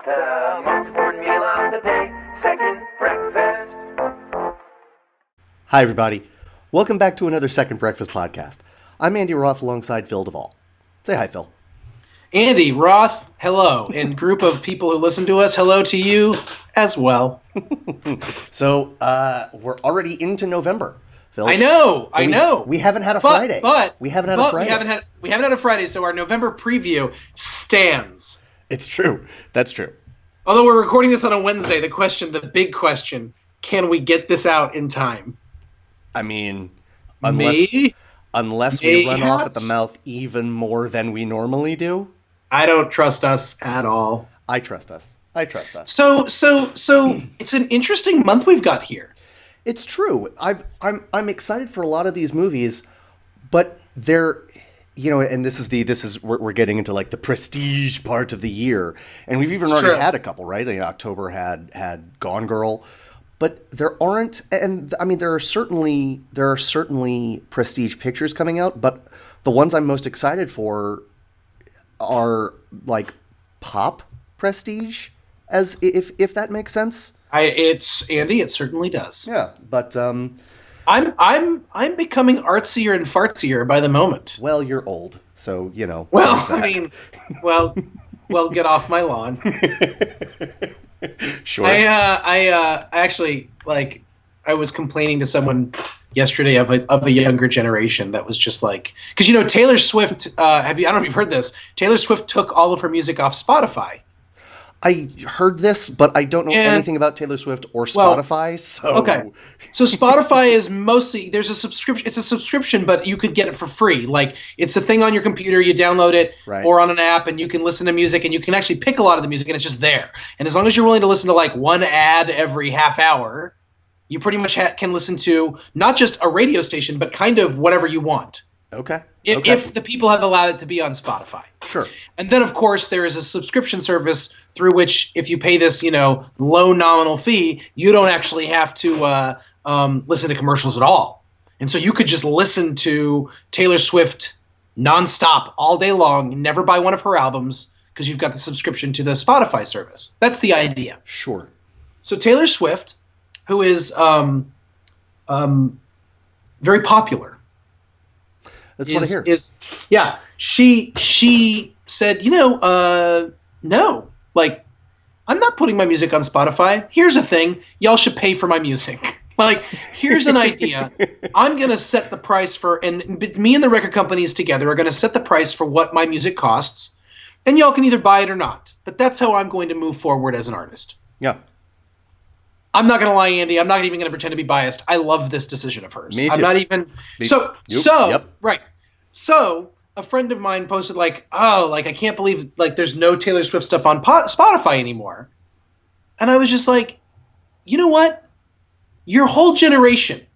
The most important meal of the day, second breakfast. Hi, everybody. Welcome back to another Second Breakfast podcast. I'm Andy Roth alongside Phil Duvall. Say hi, Phil. Andy Roth, hello. And group of people who listen to us, hello to you as well. So, we're already into November, Phil. I know. We haven't had a Friday. We haven't had a Friday, so our November preview stands. It's true. That's true. Although we're recording this on a Wednesday, the big question, can we get this out in time? I mean, unless we run off at the mouth even more than we normally do. I don't trust us at all. I trust us. So it's an interesting month we've got here. It's true. I'm excited for a lot of these movies, but they're, and we're getting into like the prestige part of the year, and we've even already had a couple, right? October had Gone Girl, but there aren't, and I mean there are certainly prestige pictures coming out, but the ones I'm most excited for are like pop prestige, as if that makes sense. It certainly does. Yeah, but I'm becoming artsier and fartsier by the moment. Well, you're old, so Well, I mean, well, get off my lawn. Sure. I actually, I was complaining to someone yesterday of a younger generation that was just like, because Taylor Swift. I don't know if you've heard this. Taylor Swift took all of her music off Spotify. I heard this, but I don't know anything about Taylor Swift or Spotify. Okay. So Spotify is mostly, there's a subscription. It's a subscription, but you could get it for free. Like, it's a thing on your computer. You download it or on an app, and you can listen to music, and you can actually pick a lot of the music, and it's just there. And as long as you're willing to listen to like one ad every half hour, you pretty much can listen to not just a radio station, but kind of whatever you want. Okay. If the people have allowed it to be on Spotify. Sure. And then, of course, there is a subscription service through which, if you pay this, low nominal fee, you don't actually have to listen to commercials at all. And so you could just listen to Taylor Swift nonstop all day long, never buy one of her albums, because you've got the subscription to the Spotify service. That's the idea. Sure. So Taylor Swift, who is very popular. That's what I hear. She said, no, like, I'm not putting my music on Spotify. Here's a thing. Y'all should pay for my music. Like, here's an idea. I'm going to set the price and me and the record companies together are going to set the price for what my music costs, and y'all can either buy it or not. But that's how I'm going to move forward as an artist. Yeah. I'm not going to lie, Andy. I'm not even going to pretend to be biased. I love this decision of hers. Me too. I'm not even... Yep. Right. So, a friend of mine posted I can't believe, there's no Taylor Swift stuff on Spotify anymore. And I was just like, you know what? Your whole generation,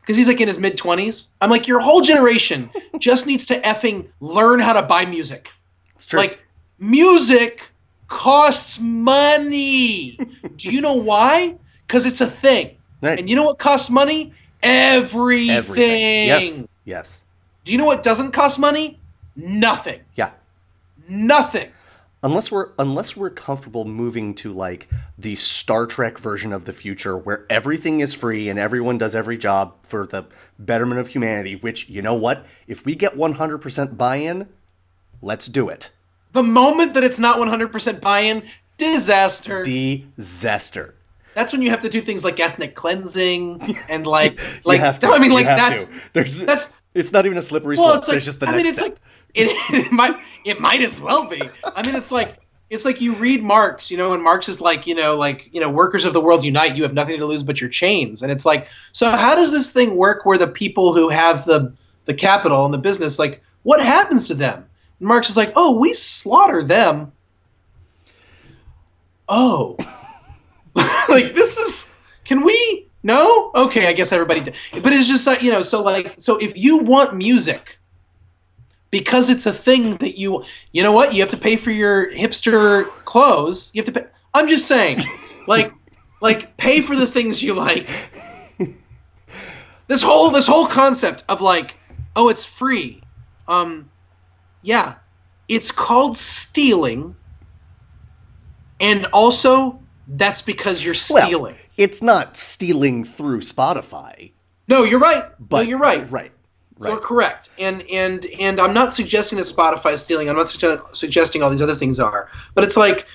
because he's in his mid-20s. I'm like, your whole generation just needs to effing learn how to buy music. It's true. Music costs money. Do you know why? Because it's a thing. Right. And you know what costs money? Everything. Yes. Do you know what doesn't cost money? Nothing. Yeah. Nothing. Unless we're comfortable moving to the Star Trek version of the future where everything is free and everyone does every job for the betterment of humanity, which, you know what? If we get 100% buy-in, let's do it. The moment that it's not 100% buy-in, disaster. Disaster. That's when you have to do things like ethnic cleansing and you have to. I mean, that's it's not even a slippery slope. There's just the next step. It might as well be. I mean, it's like you read Marx, and Marx is workers of the world unite. You have nothing to lose but your chains. And it's like, so how does this thing work where the people who have the capital and the business, what happens to them? And Marx is like, oh, we slaughter them. Oh. This is, can we? No? Okay, I guess everybody did. But it's just so if you want music, because it's a thing that you know what? You have to pay for your hipster clothes. You have to pay. I'm just saying, pay for the things you like. This whole concept of oh, it's free. Yeah, it's called stealing. And also, that's because you're stealing. Well, it's not stealing through Spotify. No, you're right. But, you're right. Right. You're correct. And I'm not suggesting that Spotify is stealing. I'm not suggesting all these other things are. But it's like,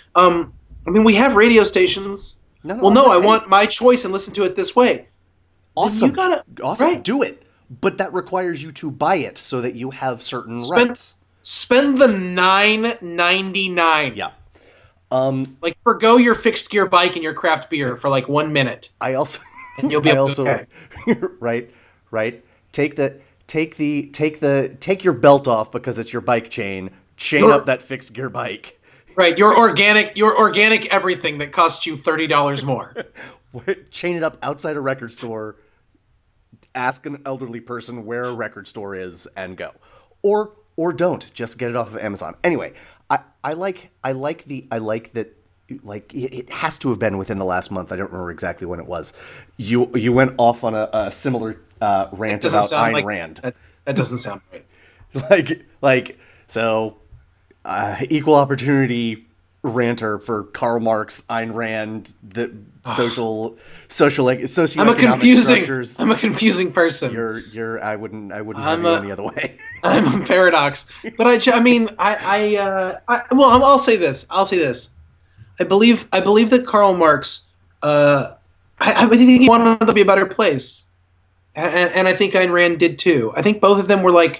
we have radio stations. I want my choice and listen to it this way. Awesome. Awesome. Right. Do it. But that requires you to buy it so that you have certain rights. Spend the $9.99. Yeah. Forgo your fixed gear bike and your craft beer for 1 minute. And you'll be okay. Right. Take your belt off because it's your bike chain. Chain up that fixed gear bike. Right. Your organic everything that costs you $30 more. Chain it up outside a record store. Ask an elderly person where a record store is and go. Or don't. Just get it off of Amazon. Anyway, I like that. It has to have been within the last month. I don't remember exactly when it was. You went off on a similar rant about Ayn Rand. That doesn't sound right. Equal opportunity ranter for Karl Marx, Ayn Rand, the socioeconomic structures. I'm a confusing person. I wouldn't have you any other way. I'm a paradox. But I'll say this. I believe that Karl Marx, I think he wanted to be a better place. And I think Ayn Rand did too. I think both of them were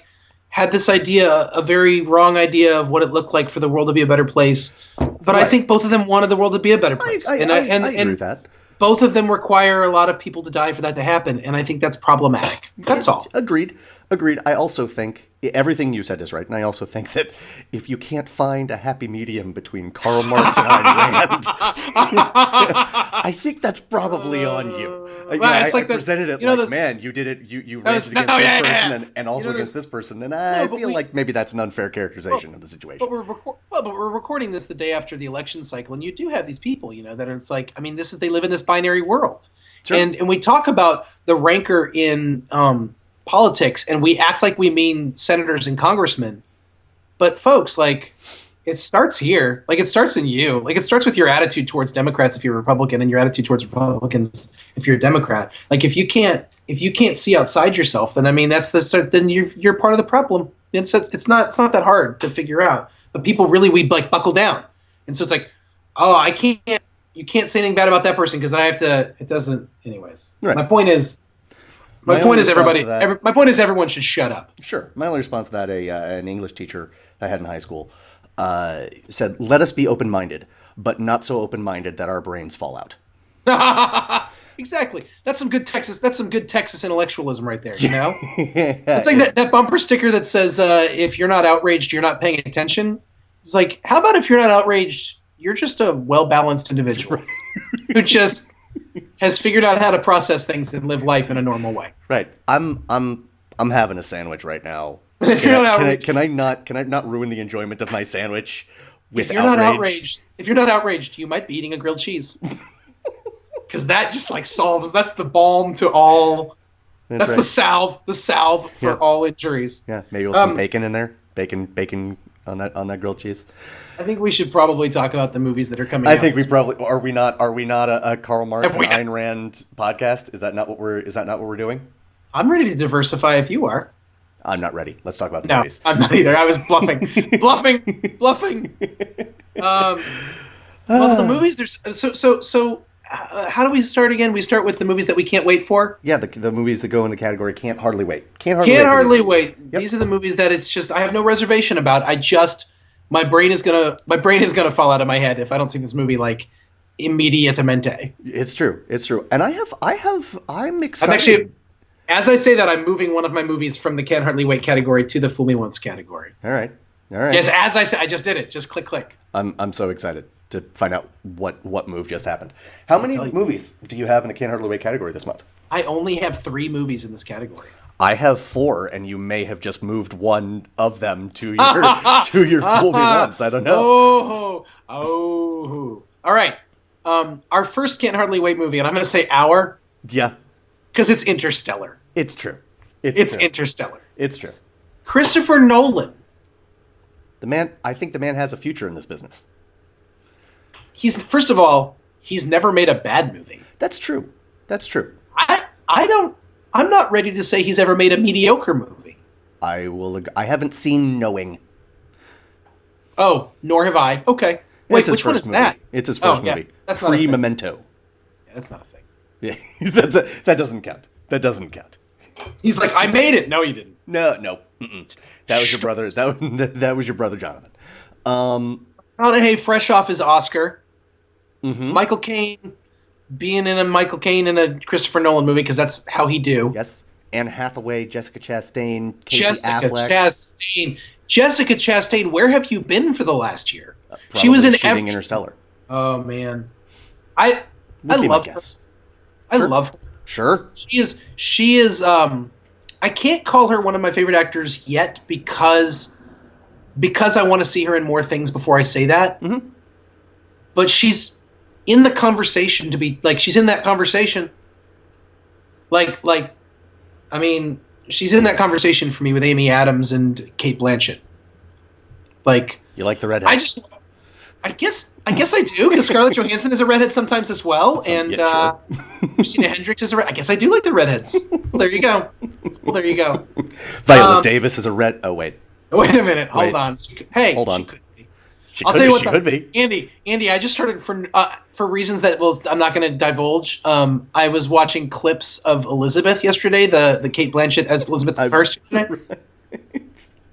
had this idea, a very wrong idea of what it looked like for the world to be a better place. But right. I think both of them wanted the world to be a better place. I agree with that. Both of them require a lot of people to die for that to happen, and I think that's problematic. That's all. Agreed. I also think everything you said is right, and I also think that if you can't find a happy medium between Karl Marx and Ayn Rand, I think that's probably on you. I presented it man, you did it. You raised it against this person and also against this person, and I feel like maybe that's an unfair characterization of the situation. But we're recording this the day after the election cycle, and you do have these people, that are, they live in this binary world, sure. and we talk about the rancor in politics, and we act like we mean senators and congressmen, but folks, it starts here. It starts in you. It starts with your attitude towards Democrats if you're a Republican, and your attitude towards Republicans if you're a Democrat. If you can't see outside yourself, then that's the start. Then you're part of the problem. It's not that hard to figure out. But people really we buckle down, and so it's you can't say anything bad about that person because then I have to. It doesn't. Anyways, right. My point is everyone should shut up. Sure. My only response to that, an English teacher I had in high school said, "Let us be open-minded, but not so open-minded that our brains fall out." Exactly. That's some good Texas intellectualism right there. It's like that bumper sticker that says, "If you're not outraged, you're not paying attention." It's how about if you're not outraged, you're just a well-balanced individual who just has figured out how to process things and live life in a normal way. Right. I'm having a sandwich right now. Can I not ruin the enjoyment of my sandwich with If you're not outraged, you might be eating a grilled cheese. Because that just solves. That's the balm to all. That's right. the salve for all injuries. Yeah, maybe we'll some bacon in there. Bacon on that grilled cheese. I think we should probably talk about the movies that are coming out. I think we probably are. We not a Karl Marx and Ayn Rand podcast? Is that not what we're doing? I'm ready to diversify if you are. I'm not ready. Let's talk about the movies. I'm not either. I was bluffing. bluffing. Well, the movies. There's so. How do we start again? We start with the movies that we can't wait for. Yeah, the movies that go in the category can't hardly wait. Can't hardly wait. Yep. These are the movies that it's just I have no reservation about. My brain is gonna fall out of my head if I don't see this movie immediatamente. It's true. And I'm excited. I'm actually, as I say that, I'm moving one of my movies from the can't hardly wait category to the fool me once category. All right. Yes, as I said, I just did it. Just click. I'm so excited to find out what move just happened. How many movies do you have in the can't hardly wait category this month? I only have 3 movies in this category. I have 4, and you may have just moved one of them to your fool me once. I don't know. Oh. All right. Our first can't hardly wait movie, and I'm going to say our. Yeah. Because it's Interstellar. It's true. It's true. Interstellar. It's true. Christopher Nolan. I think the man has a future in this business. he's first of all, he's never made a bad movie. That's true. That's true. I'm not ready to say he's ever made a mediocre movie. I haven't seen Knowing. Oh, nor have I. Okay. Wait, which one is movie. that? It's his first movie. That's not a thing. Memento. Yeah, that's not a thing. Yeah, that doesn't count. That doesn't count. He's like, I made it. No, you didn't. No. Mm-mm. That was your brother. That was your brother, Jonathan. Hey, fresh off his Oscar. Mm-hmm. Michael Caine being in a Christopher Nolan movie because that's how he do. Yes. Anne Hathaway, Jessica Chastain, Casey Affleck. Jessica Chastain, where have you been for the last year? She was in shooting Interstellar. Oh man, I love her. I love her. Sure. She is. I can't call her one of my favorite actors yet because I want to see her in more things before I say that. Mm-hmm. But she's in the conversation to be like she's in that conversation. I mean, she's in that conversation for me with Amy Adams and Cate Blanchett. Like, you like the redhead? I guess I do because Scarlett Johansson is a redhead sometimes as well, and sure. Christina Hendricks is a redhead. I guess I do like the redheads. Well, there you go. Viola Davis is a red. Oh wait. Wait a minute. Hold on. Hold on. She could be. I'll tell you what. She could be. Andy, I just started for reasons that I'm not going to divulge. I was watching clips of Elizabeth yesterday, the Cate Blanchett as Elizabeth I yesterday,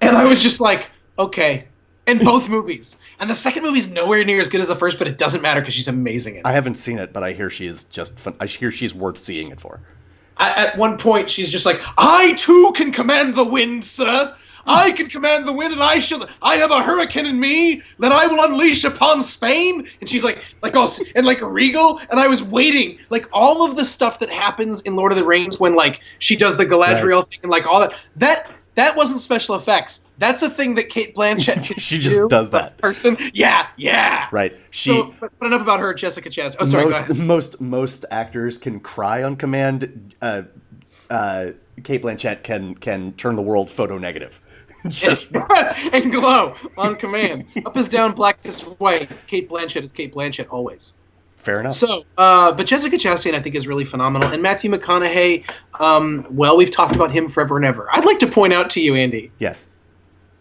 and I was just like, okay. In both movies. And the second movie's nowhere near as good as the first, but it doesn't matter because she's amazing in it. I haven't seen it, but I hear she is just fun. I hear she's worth seeing it for. At one point, she's just like, I too can command the wind, sir. I can command the wind, and I have a hurricane in me that I will unleash upon Spain. And she's like all and like regal. And I was waiting, like all of the stuff that happens in Lord of the Rings when like she does the Galadriel thing and like all that. That wasn't special effects. That's a thing that Cate Blanchett she just does that. Person. Yeah. Right. But enough about her, Jessica Chastain. Oh, sorry, go ahead. Most actors can cry on command. Cate Blanchett can turn the world photo negative. And glow on command. Up is down, black is white. Cate Blanchett is Cate Blanchett always. Fair enough. So, but Jessica Chastain, I think, is really phenomenal. And Matthew McConaughey, we've talked about him forever and ever. I'd like to point out to you, Andy. Yes.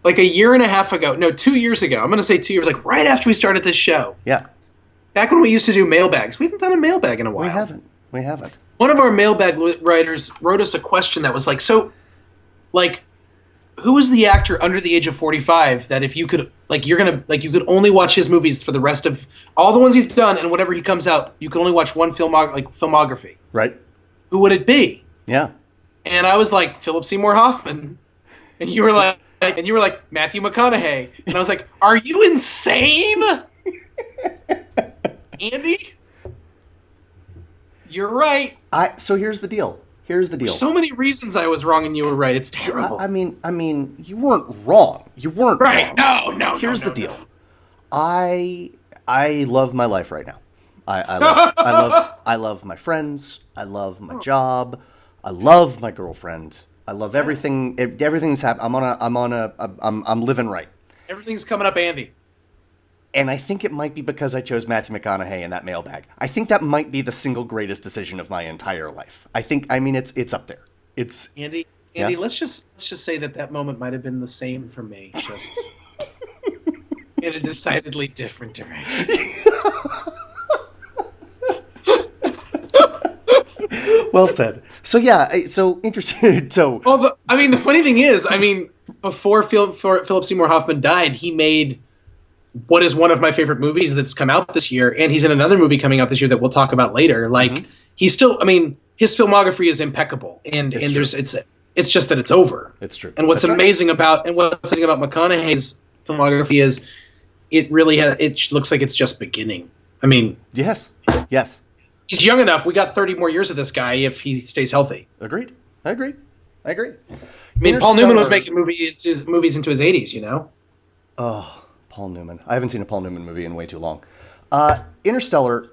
Like 2 years ago. I'm going to say 2 years, like right after we started this show. Yeah. Back when we used to do mailbags. We haven't done a mailbag in a while. We haven't. One of our mailbag writers wrote us a question that was like, who is the actor under the age of 45 that if you could you could only watch his movies for the rest of all the ones he's done and whatever he comes out, you can only watch one filmography. Right. Who would it be? Yeah. And I was like Philip Seymour Hoffman, and you were like Matthew McConaughey, and I was like, are you insane, Andy? You're right. So here's the deal. There's so many reasons I was wrong and you were right. It's terrible. I mean, you weren't wrong. You weren't right. Wrong. No. Here's the deal. I love my life right now. I love my friends. I love my job. I love my girlfriend. I love everything. Everything's happening. I'm living right. Everything's coming up, Andy. And I think it might be because I chose Matthew McConaughey in that mailbag. I think that might be the single greatest decision of my entire life. It's up there. It's Andy, yeah? let's just say that moment might have been the same for me, just in a decidedly different direction. Well said. So yeah, so interesting. So the funny thing is, before Philip Seymour Hoffman died, he made what is one of my favorite movies that's come out this year, and he's in another movie coming out this year that we'll talk about later. Like he's still, his filmography is impeccable, and it's just that it's over. It's true. And what's amazing about McConaughey's filmography is it looks like it's just beginning. Yes. He's young enough. We got 30 more years of this guy if he stays healthy. Agreed. I agree. Paul Newman was making movies into his 80s, you know? Oh, Paul Newman. I haven't seen a Paul Newman movie in way too long. Interstellar,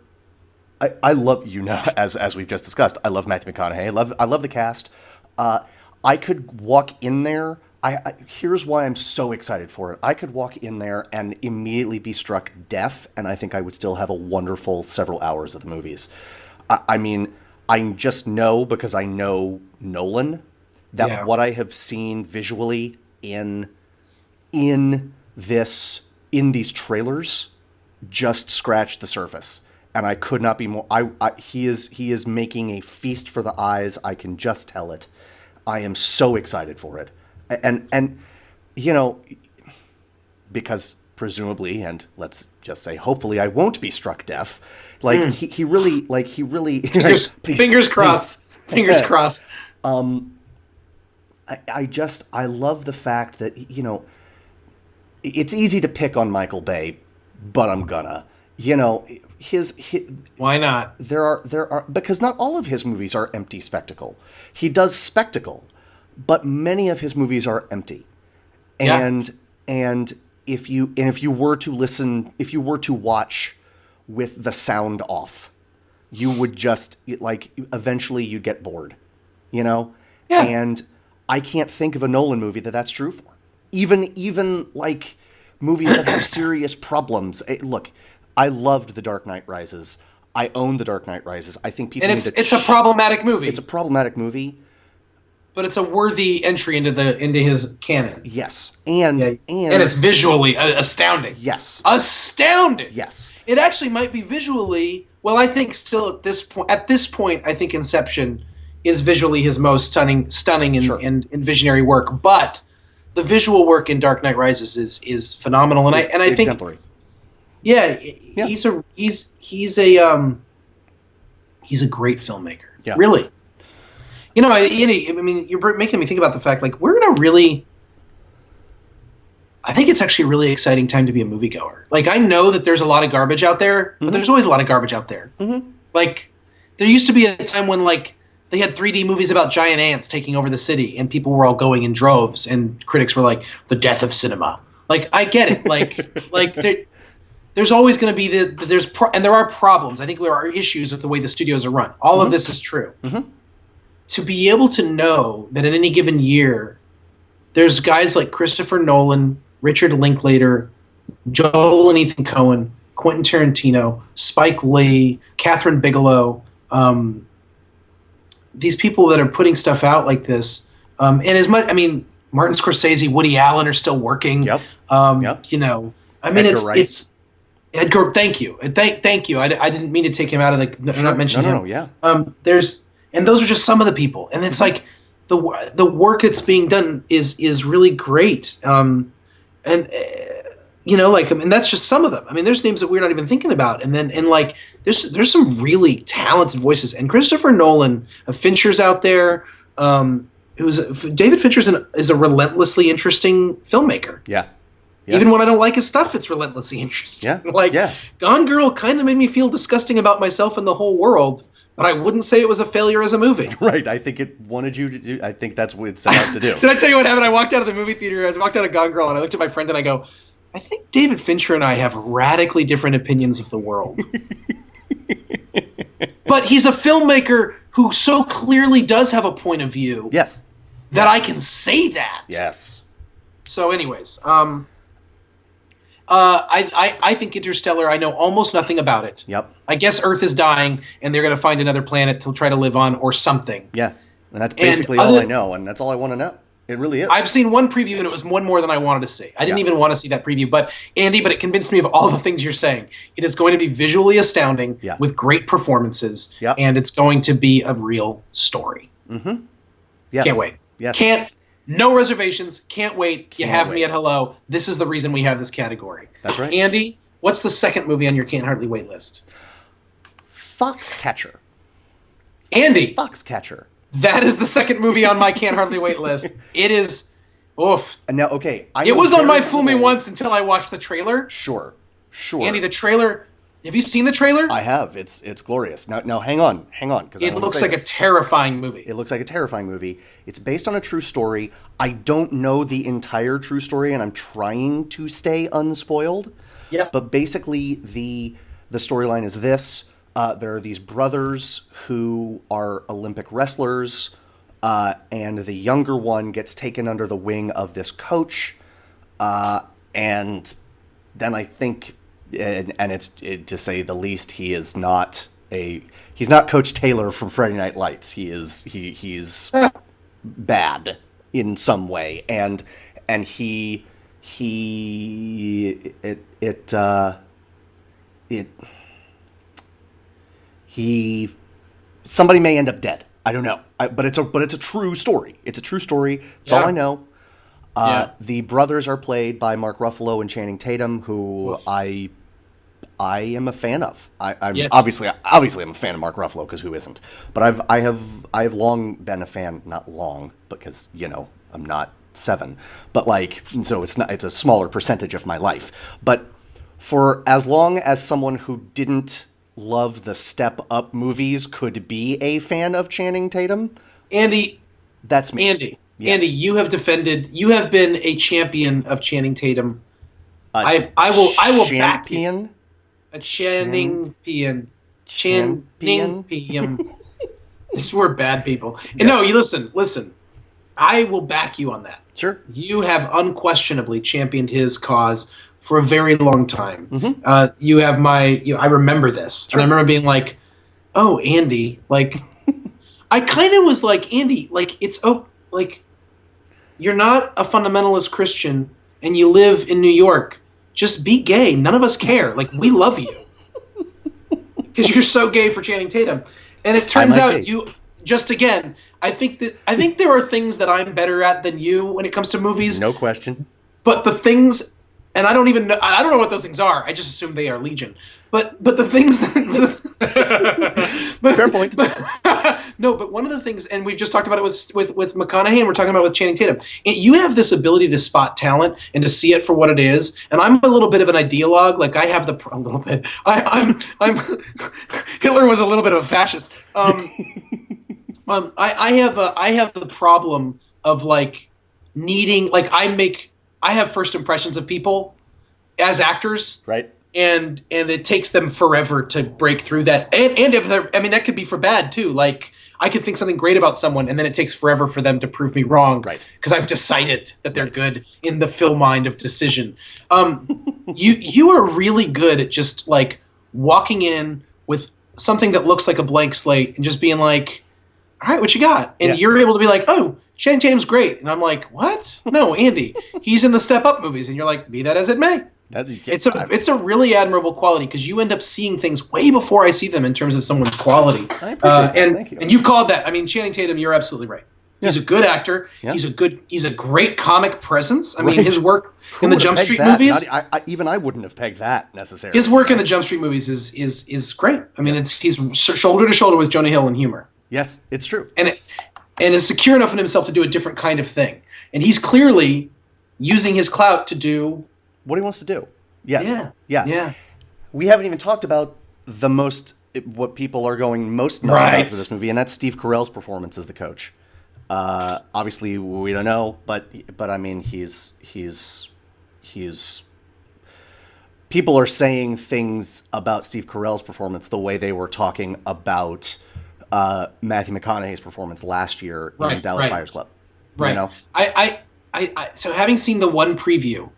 I love, as we've just discussed, I love Matthew McConaughey. I love the cast. I could walk in there here's why I'm so excited for it. I could walk in there and immediately be struck deaf, and I think I would still have a wonderful several hours of the movies. I mean, I just know, because I know Nolan, that what I have seen visually in these trailers just scratched the surface, and I could not be more. He is making a feast for the eyes. I can just tell it. I am so excited for it, and you know, because presumably, and let's just say hopefully, I won't be struck deaf. Like he really fingers crossed. Fingers crossed. I love the fact that, you know, it's easy to pick on Michael Bay, but I'm gonna, you know, his why not? There are because not all of his movies are empty spectacle. He does spectacle, but many of his movies are empty. And if you were to watch with the sound off, you would just, like, eventually you'd get bored, you know? Yeah. And I can't think of a Nolan movie that's true for. Even like movies that have serious problems. Look, I loved The Dark Knight Rises. I own The Dark Knight Rises. I think people it's a problematic movie. It's a problematic movie, but it's a worthy entry into his canon. Yes, and it's visually astounding. Yes, astounding. Yes, it actually might be visually. Well, I think still at this point, I think Inception is visually his most stunning and visionary work. But the visual work in Dark Knight Rises is phenomenal, and I think exemplary. Yeah, he's a great filmmaker. Yeah. Really. You know, I mean, you're making me think about the fact, like, we're in a really, I think it's actually a really exciting time to be a moviegoer. Like, I know that there's a lot of garbage out there, but there's always a lot of garbage out there. Mm-hmm. Like, there used to be a time when, like, they had 3D movies about giant ants taking over the city, and people were all going in droves, and critics were like, the death of cinema. Like, I get it. Like, there's always going to be and there are problems. I think there are issues with the way the studios are run. All of this is true. Mm-hmm. To be able to know that in any given year, there's guys like Christopher Nolan, Richard Linklater, Joel and Ethan Coen, Quentin Tarantino, Spike Lee, Catherine Bigelow, these people that are putting stuff out like this, and as much, I mean, Martin Scorsese, Woody Allen are still working. Yep. You know, I mean, it's Edgar. Thank you, thank you. I didn't mean to take him out of the. I'm not mentioning him. Yeah. And those are just some of the people, and it's like the work that's being done is really great. You know, like, and that's just some of them. I mean, there's names that we're not even thinking about, and like there's some really talented voices. And Christopher Nolan, Fincher's out there. David Fincher is a relentlessly interesting filmmaker. Yeah. Yes. Even when I don't like his stuff, it's relentlessly interesting. Yeah. Like, Gone Girl kind of made me feel disgusting about myself and the whole world, but I wouldn't say it was a failure as a movie. Right. I think it wanted you to do. I think that's what it set out to do. Did I tell you what happened? I walked out of the movie theater. I walked out of Gone Girl, and I looked at my friend and I go, I think David Fincher and I have radically different opinions of the world. But he's a filmmaker who so clearly does have a point of view. Yes. That I can say that. Yes. So anyways, I think Interstellar, I know almost nothing about it. Yep. I guess Earth is dying, and they're going to find another planet to try to live on or something. Yeah. And that's basically all I know, and that's all I want to know. It really is. I've seen one preview, and it was one more than I wanted to see. I didn't even want to see that preview. But, Andy, it convinced me of all the things you're saying. It is going to be visually astounding with great performances, and it's going to be a real story. Mm-hmm. Yes. Can't wait. Yes. No reservations. Can't wait. You have me at hello. This is the reason we have this category. That's right. Andy, what's the second movie on your Can't Hardly Wait list? Foxcatcher. Andy. Foxcatcher. That is the second movie on my Can't Hardly Wait list. It is, oof. Now, okay. It was on my Fool Me Once until I watched the trailer. Sure. Andy, the trailer. Have you seen the trailer? I have. It's glorious. Now, hang on. It looks like a terrifying movie. It looks like a terrifying movie. It's based on a true story. I don't know the entire true story, and I'm trying to stay unspoiled. Yeah. But basically, the storyline is this. There are these brothers who are Olympic wrestlers. and the younger one gets taken under the wing of this coach, and then I think, and it's to say the least, he's not Coach Taylor from Friday Night Lights. He's bad in some way, and somebody may end up dead. I don't know, but it's a true story. It's a true story. It's all I know. The brothers are played by Mark Ruffalo and Channing Tatum, who I am a fan of. I'm obviously I'm a fan of Mark Ruffalo, because who isn't? But I have long been a fan. Not long, because I'm not 7, but so it's a smaller percentage of my life. But for as long as someone who didn't love the Step Up movies could be a fan of Channing Tatum, Andy, that's me. Andy, yes. Andy, you have been a champion of Channing Tatum. I will back you. A Channing Pian. Channing Pian. We're bad people. Yes. And no, you listen. I will back you on that. Sure. You have unquestionably championed his cause for a very long time. Mm-hmm. I remember this. Sure. And I remember being like, oh, Andy, I kind of was like, Andy, you're not a fundamentalist Christian and you live in New York. Just be gay. None of us care. We love you. Because you're so gay for Channing Tatum. And it turns out you, just again, I think there are things that I'm better at than you when it comes to movies. No question. But the things, and I don't know what those things are. I just assume they are legion. But the things that fair point. But one of the things, and we've just talked about it with McConaughey, and we're talking about with Channing Tatum. You have this ability to spot talent and to see it for what it is. And I'm a little bit of an ideologue. I have a little bit. I'm Hitler was a little bit of a fascist. I have the problem of needing I have first impressions of people as actors, right? And it takes them forever to break through that. And if that could be for bad too. I could think something great about someone, and then it takes forever for them to prove me wrong, right? Because I've decided that they're good in the film mind of decision. You are really good at just walking in with something that looks like a blank slate and just being like, all right, what you got? And you're able to be like, oh, Channing Tatum's great. And I'm like, what? No, Andy, he's in the Step Up movies. And you're like, be that as it may. It's a really admirable quality, because you end up seeing things way before I see them in terms of someone's quality. I appreciate that. Thank you. And you've called that. Channing Tatum, you're absolutely right. Yeah. He's a good actor. Yeah. He's a great comic presence. His work in the Jump Street movies. I wouldn't have pegged that necessarily. His work in the Jump Street movies is great. He's shoulder to shoulder with Jonah Hill in humor. Yes, it's true. And is secure enough in himself to do a different kind of thing. And he's clearly using his clout to do what he wants to do. Yes. Yeah. We haven't even talked about what people are going most nuts about for this movie, and that's Steve Carell's performance as the coach. Obviously, we don't know, but he's people are saying things about Steve Carell's performance the way they were talking about Matthew McConaughey's performance last year in Dallas Buyers Club. Right. I so having seen the one preview.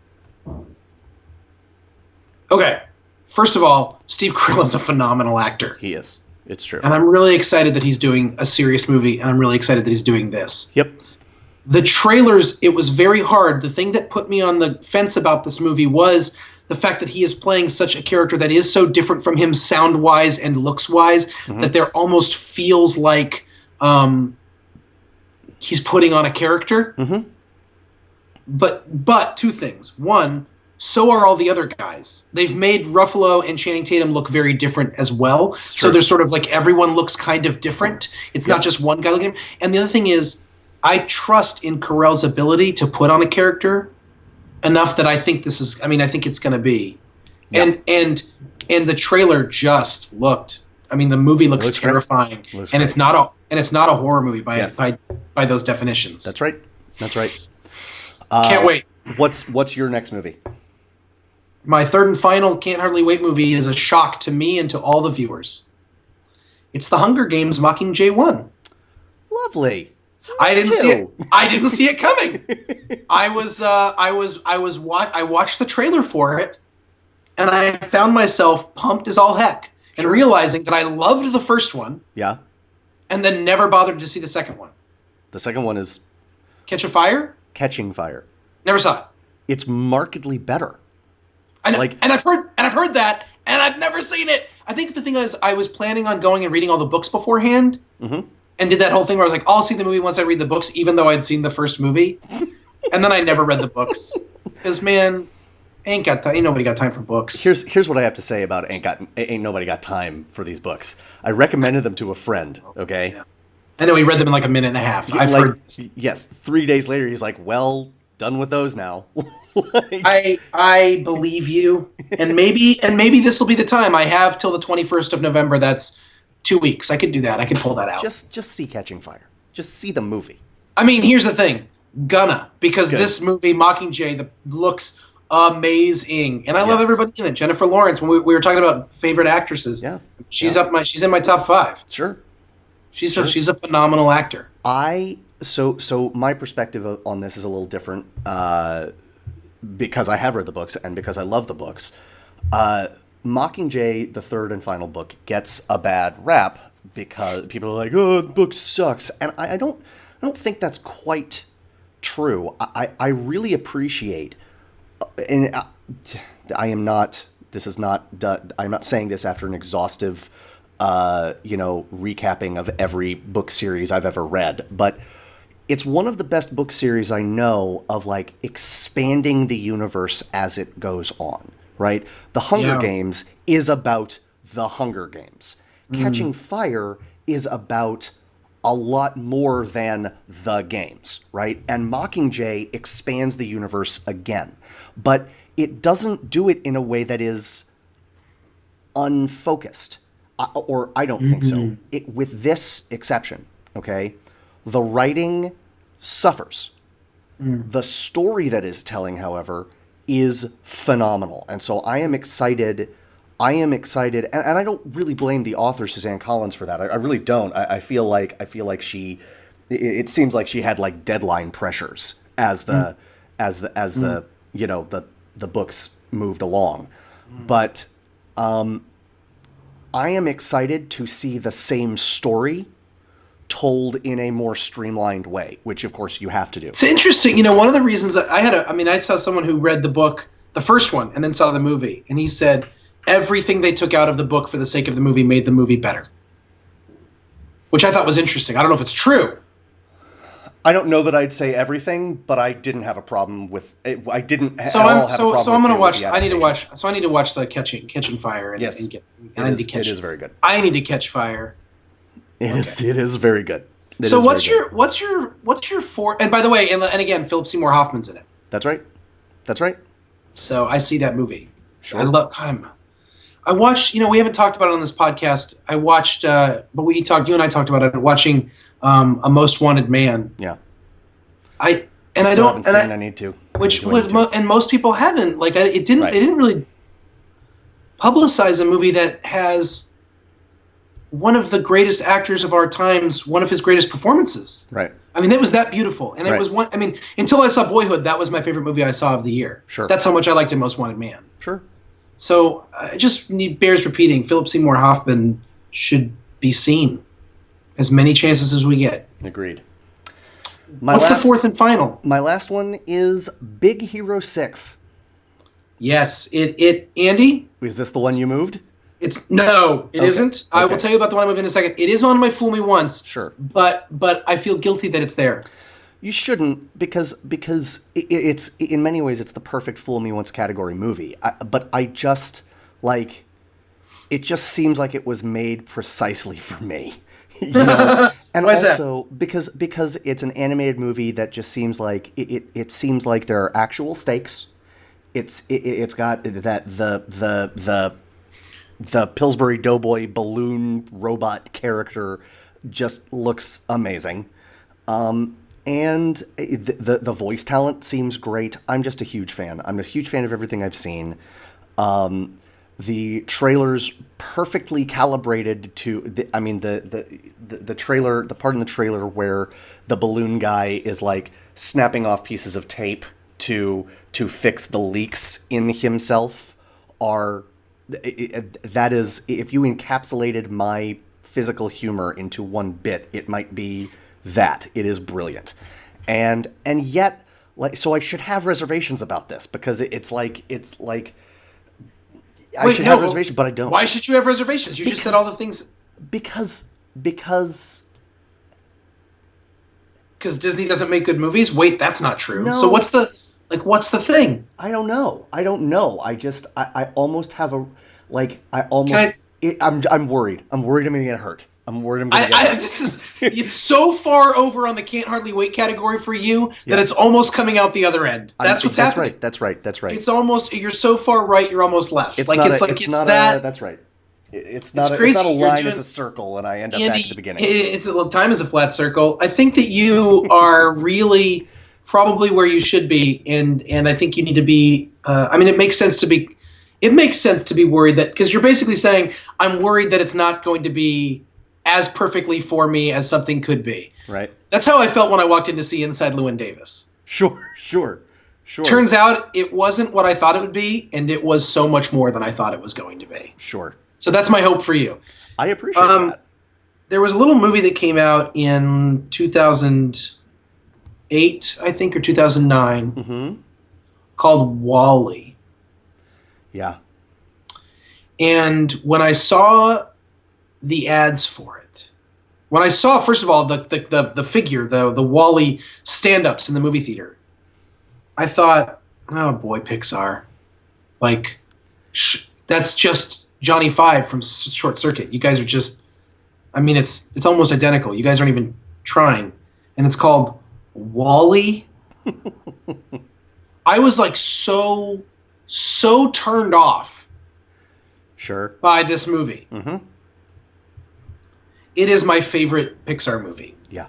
Okay, first of all, Steve Carell is a phenomenal actor. He is. It's true. And I'm really excited that he's doing a serious movie, and I'm really excited that he's doing this. Yep. The trailers, it was very hard. The thing that put me on the fence about this movie was the fact that he is playing such a character that is so different from him sound-wise and looks-wise, that there almost feels like he's putting on a character. Mm-hmm. But two things. One, so are all the other guys. They've made Ruffalo and Channing Tatum look very different as well. So there's sort of everyone looks kind of different. It's not just one guy looking at him. And the other thing is, I trust in Carell's ability to put on a character enough that I think this is. I think it's going to be. Yep. And the trailer just looked. The movie looks terrifying, and it's not a horror movie by those definitions. That's right. Can't wait. What's your next movie? My third and final Can't Hardly Wait movie is a shock to me and to all the viewers. It's The Hunger Games Mockingjay 1. Lovely. I didn't see it. I didn't see it coming. I watched the trailer for it, and I found myself pumped as all heck, and realizing that I loved the first one. Yeah. And then never bothered to see the second one. The second one is Catching Fire. Never saw it. It's markedly better. And I've heard that, and I've never seen it. I think the thing is, I was planning on going and reading all the books beforehand, and did that whole thing where I was like, I'll see the movie once I read the books, even though I'd seen the first movie. And then I never read the books because, man, ain't nobody got time for books. Here's what I have to say about ain't nobody got time for these books. I recommended them to a friend. Okay. Yeah. I know he read them in like a minute and a half. I've heard this. Yes. 3 days later, he's like, well, done with those now. I believe you, and maybe this will be the time. I have till the 21st of November. That's 2 weeks. I could do that. I could pull that out. Just see Catching Fire. Just see the movie. I mean, here's the thing, because this movie Mockingjay looks amazing, and I love everybody in it. Jennifer Lawrence. When we were talking about favorite actresses, she's in my top 5. Sure, she's a phenomenal actor. So my perspective on this is a little different. Because I have read the books and because I love the books. Mockingjay, the third and final book, gets a bad rap because people are like, oh, the book sucks. And I don't think that's quite true. I really appreciate, and I'm not saying this after an exhaustive, recapping of every book series I've ever read, but it's one of the best book series I know of, like, expanding the universe as it goes on, right? The Hunger Games is about the Hunger Games. Catching Fire is about a lot more than the games, right? And Mockingjay expands the universe again. But it doesn't do it in a way that is unfocused, or I don't think so. With this exception, okay? The writing suffers. The story that is telling, however, is phenomenal. And so I am excited, and I don't really blame the author, Suzanne Collins, for that. I really don't. I feel like she, it seems like she had like deadline pressures as the books moved along. But I am excited to see the same story told in a more streamlined way, which of course you have to do. It's interesting. One of the reasons that I saw someone who read the book, the first one, and then saw the movie, and he said everything they took out of the book for the sake of the movie made the movie better, which I thought was interesting. I don't know if it's true. I don't know that I'd say everything, but I didn't have a problem with it. I didn't. So I'm going to watch. I need to watch. So I need to watch the Catching Fire. Yes, it is very good. I need to catch fire. It is very good. So what's your four? And by the way, and again, Philip Seymour Hoffman's in it. That's right. So I see that movie. Sure. I watched. We haven't talked about it on this podcast. I watched, but you and I talked about it. Watching A Most Wanted Man. Yeah. I need to. And most people haven't. Like it didn't. Right. They didn't really publicize a movie that has one of the greatest actors of our times, one of his greatest performances. Right. I mean, it was that beautiful. And it was one, until I saw Boyhood, that was my favorite movie I saw of the year. Sure. That's how much I liked A Most Wanted Man. Sure. So it just bears repeating, Philip Seymour Hoffman should be seen as many chances as we get. Agreed. What's the fourth and final? My last one is Big Hero 6. Yes. Andy? Is this the one you moved? No, it isn't. I will tell you about the one I moved in a second. It is on my Fool Me Once. Sure. But I feel guilty that it's there. You shouldn't, because it's in many ways it's the perfect Fool Me Once category movie. But I just it just seems like it was made precisely for me. And why is also that? because it's an animated movie that just seems like it seems like there are actual stakes. It's got that the Pillsbury Doughboy balloon robot character just looks amazing. And the voice talent seems great. I'm just a huge fan. I'm a huge fan of everything I've seen. The trailer's perfectly calibrated to the trailer, the part in the trailer where the balloon guy is like snapping off pieces of tape to fix the leaks in himself that is, if you encapsulated my physical humor into one bit, it might be that. It is brilliant. And yet, like, so I should have reservations about this because it's like I should have reservations, but I don't. Why should you have reservations? You just said all the things. Because Disney doesn't make good movies? Wait, that's not true. No. So what's the thing? I don't know. I almost have a I'm worried. I'm worried I'm going to get hurt. I'm worried I'm going to get hurt. It's so far over on the can't hardly wait category for you that it's almost coming out the other end. That's what's happening. That's right. It's almost, you're so far right, you're almost left. That's right. It's not a line, it's a circle, and I end up back at the beginning. Time is a flat circle. I think that you are really probably where you should be, and I think you need to be. It makes sense to be. It makes sense to be worried that, because you're basically saying, I'm worried that it's not going to be as perfectly for me as something could be. Right. That's how I felt when I walked in to see Inside Llewyn Davis. Sure. Turns out it wasn't what I thought it would be, and it was so much more than I thought it was going to be. Sure. So that's my hope for you. I appreciate that. There was a little movie that came out in 2008, I think, or 2009, called WALL-E. Yeah. And when I saw the ads for it, when I saw, first of all, the figure, the WALL-E stand-ups in the movie theater, I thought, oh boy, Pixar. Like, that's just Johnny Five from Short Circuit. You guys are just, it's almost identical. You guys aren't even trying. And it's called WALL-E. I was like so turned off. Sure. By this movie. Mm-hmm. It is my favorite Pixar movie. Yeah.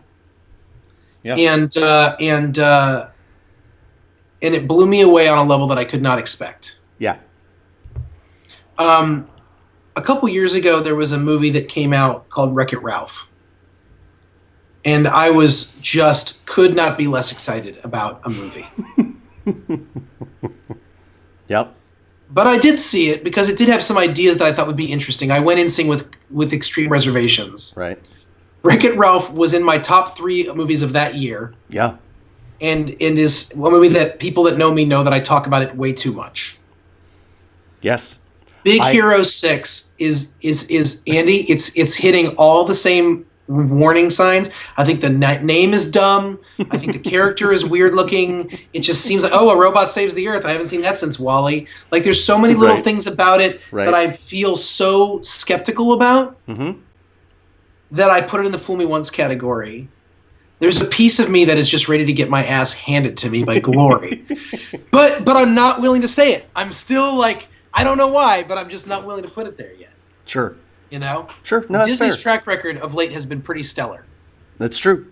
And it blew me away on a level that I could not expect. Yeah. A couple years ago, there was a movie that came out called Wreck-It Ralph. And I could not be less excited about a movie. Yep. But I did see it because it did have some ideas that I thought would be interesting. I went in seeing with extreme reservations. Right. Wreck-It Ralph was in my top 3 movies of that year. Yeah. And is one movie that people that know me know that I talk about it way too much. Yes. Big Hero 6 is Andy, it's hitting all the same warning signs. I think the name is dumb. I think the character is weird looking. It just seems like, a robot saves the earth. I haven't seen that since WALL-E. Like, there's so many little things about it that I feel so skeptical about that I put it in the fool me once category. There's a piece of me that is just ready to get my ass handed to me by glory. but I'm not willing to say it. I'm still like, I don't know why, but I'm just not willing to put it there yet. Sure. You know? Sure. No, Disney's track record of late has been pretty stellar. That's true.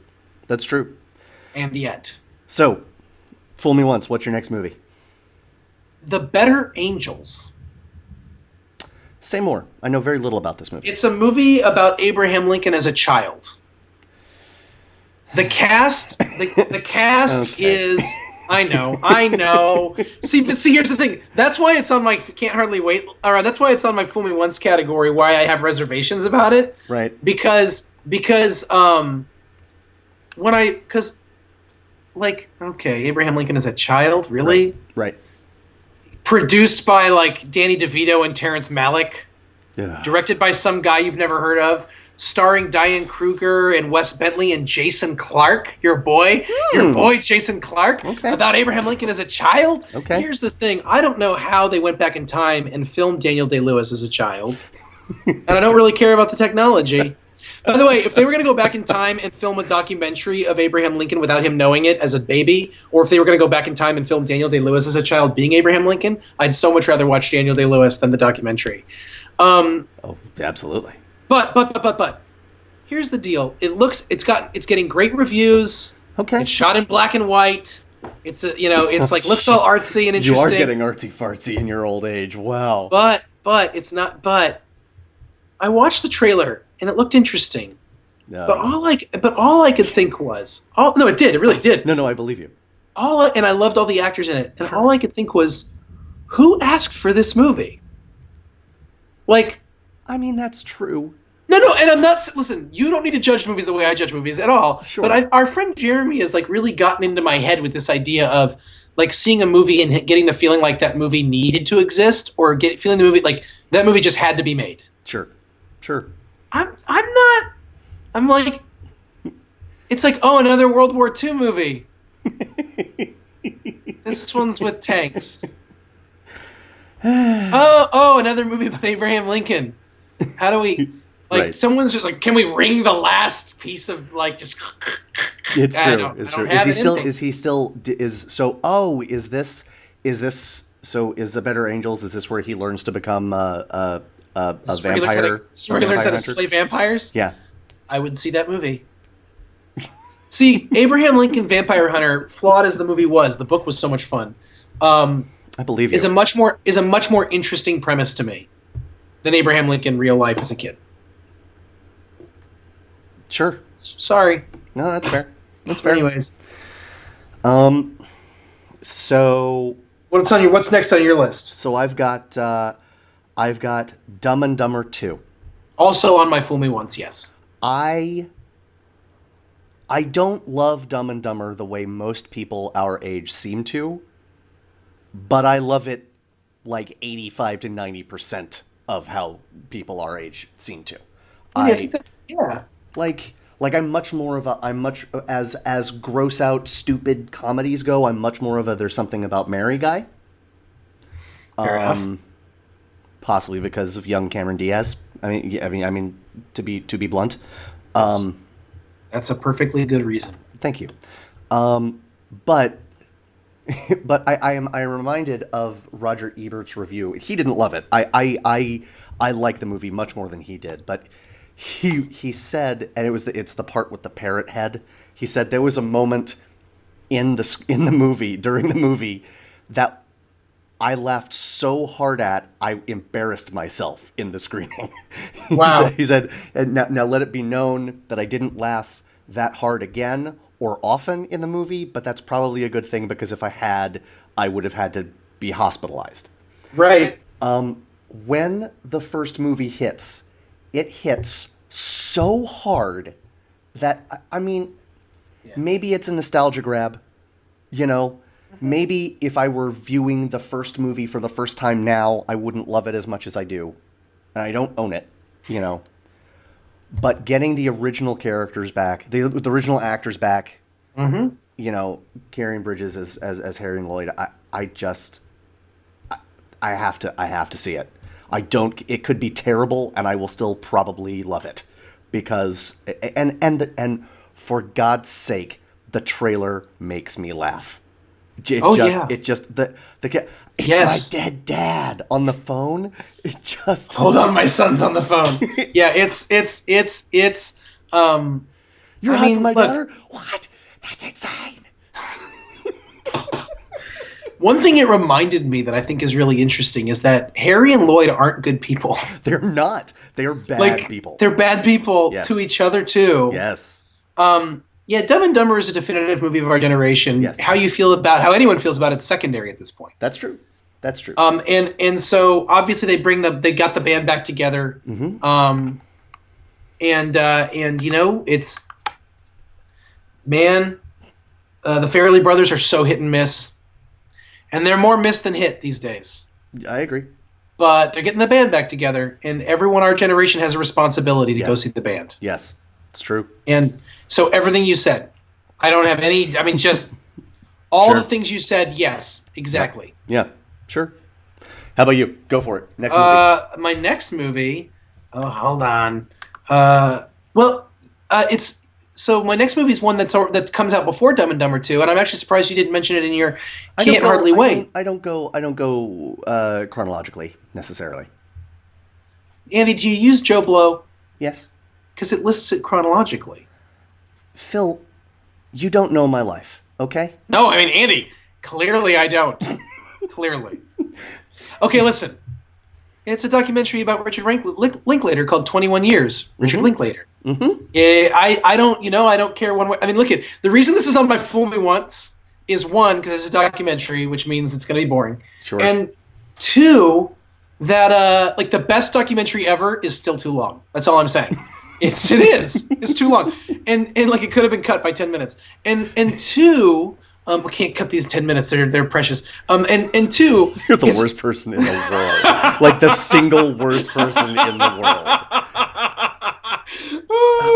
And yet. So, fool me once. What's your next movie? The Better Angels. Say more. I know very little about this movie. It's a movie about Abraham Lincoln as a child. The cast okay. is... I know. See, here's the thing. That's why it's on my can't hardly wait. Or that's why it's on my fool me once category. Why I have reservations about it. Right. Because Abraham Lincoln is a child, really? Right. Produced by like Danny DeVito and Terrence Malick. Yeah. Directed by some guy you've never heard of. Starring Diane Kruger and Wes Bentley and Jason Clarke, your boy Jason Clarke, about Abraham Lincoln as a child. Okay. Here's the thing. I don't know how they went back in time and filmed Daniel Day-Lewis as a child. And I don't really care about the technology. By the way, if they were going to go back in time and film a documentary of Abraham Lincoln without him knowing it as a baby, or if they were going to go back in time and film Daniel Day-Lewis as a child being Abraham Lincoln, I'd so much rather watch Daniel Day-Lewis than the documentary. Absolutely. But here's the deal. It's getting great reviews. Okay. It's shot in black and white. It's looks all artsy and interesting. You are getting artsy fartsy in your old age. Wow. But it's not. But I watched the trailer and it looked interesting. No. But all I could think was, no, it did. It really did. No, I believe you. And I loved all the actors in it. And all I could think was, who asked for this movie? Like, I mean, that's true. No, and I'm not. Listen, you don't need to judge movies the way I judge movies at all. Sure. But our friend Jeremy has like really gotten into my head with this idea of like seeing a movie and getting the feeling like that movie needed to exist, or feeling the movie like that movie just had to be made. Sure. I'm not. I'm like, it's like, oh, another World War II movie. This one's with tanks. Oh, another movie about Abraham Lincoln. How do we? Like, right. Someone's just like, can we ring the last piece of like just? It's true. It's true. Is The Better Angels? Is this where he learns to become a vampire? Where he learns how to slay vampires? Yeah. I would see that movie. See, Abraham Lincoln Vampire Hunter, flawed as the movie was, the book was so much fun. I believe you. Is a much more interesting premise to me than Abraham Lincoln real life as a kid. Sure. Sorry. No, that's fair. That's fair. Anyways. So what's next on your list? So I've got Dumb and Dumber 2. Also on my Fool Me Once, yes. I don't love Dumb and Dumber the way most people our age seem to, but I love it like 85 to 90% of how people our age seem to. Yeah. Like I'm much as gross out stupid comedies go, I'm much more of a There's Something About Mary guy. Fair enough. Possibly because of young Cameron Diaz. I mean to be blunt. That's a perfectly good reason. Thank you. But I am reminded of Roger Ebert's review. He didn't love it. I like the movie much more than he did, but he said, and it's the part with the parrot head. He said there was a moment during the movie that I laughed so hard at I embarrassed myself in the screening. Wow. He said, and now let it be known that I didn't laugh that hard again or often in the movie, but that's probably a good thing because if I had, I would have had to be hospitalized. Right. When the first movie hits, it hits so hard that, maybe it's a nostalgia grab, Maybe if I were viewing the first movie for the first time now, I wouldn't love it as much as I do. And I don't own it, But getting the original characters back, the original actors back, Carrying Bridges as Harry and Lloyd, I have to see it. It could be terrible and I will still probably love it because, and for God's sake, the trailer makes me laugh. It's my dead dad on the phone. It just hold on, my son's on the phone. Yeah, it's you're hiding my daughter? What? That's insane. One thing it reminded me that I think is really interesting is that Harry and Lloyd aren't good people. They're not. They're bad people. They're bad people to each other too. Yes. Yeah, Dumb and Dumber is a definitive movie of our generation. Yes. How anyone feels about it's secondary at this point. That's true. And so obviously they got the band back together. Mm-hmm. It's the Farrelly brothers are so hit and miss, and they're more miss than hit these days. I agree. But they're getting the band back together, and everyone our generation has a responsibility to go see the band. Yes, it's true. And so everything you said, I don't have any. Just all the things you said. Yes, exactly. Yeah, sure. How about you? Go for it. Next movie. My next movie. Oh, hold on. My next movie is one that comes out before Dumb and Dumber 2, and I'm actually surprised you didn't mention it in your Can't Hardly Wait. I don't go chronologically necessarily. Andy, do you use Joe Blow? Yes. Because it lists it chronologically. Phil, you don't know my life, okay? No, Andy, clearly I don't. Clearly. Okay, listen. It's a documentary about Richard Linklater called 21 Years. Richard Linklater. Mm-hmm. I don't care one way. I mean, look at the reason this is on my Fool Me Once is one, because it's a documentary, which means it's going to be boring. Sure. And two, that like the best documentary ever is still too long. That's all I'm saying. It is. It's too long. And like it could have been cut by 10 minutes. And two, we can't cut these 10 minutes. They're precious. And two, you're the worst person in the world. Like the single worst person in the world.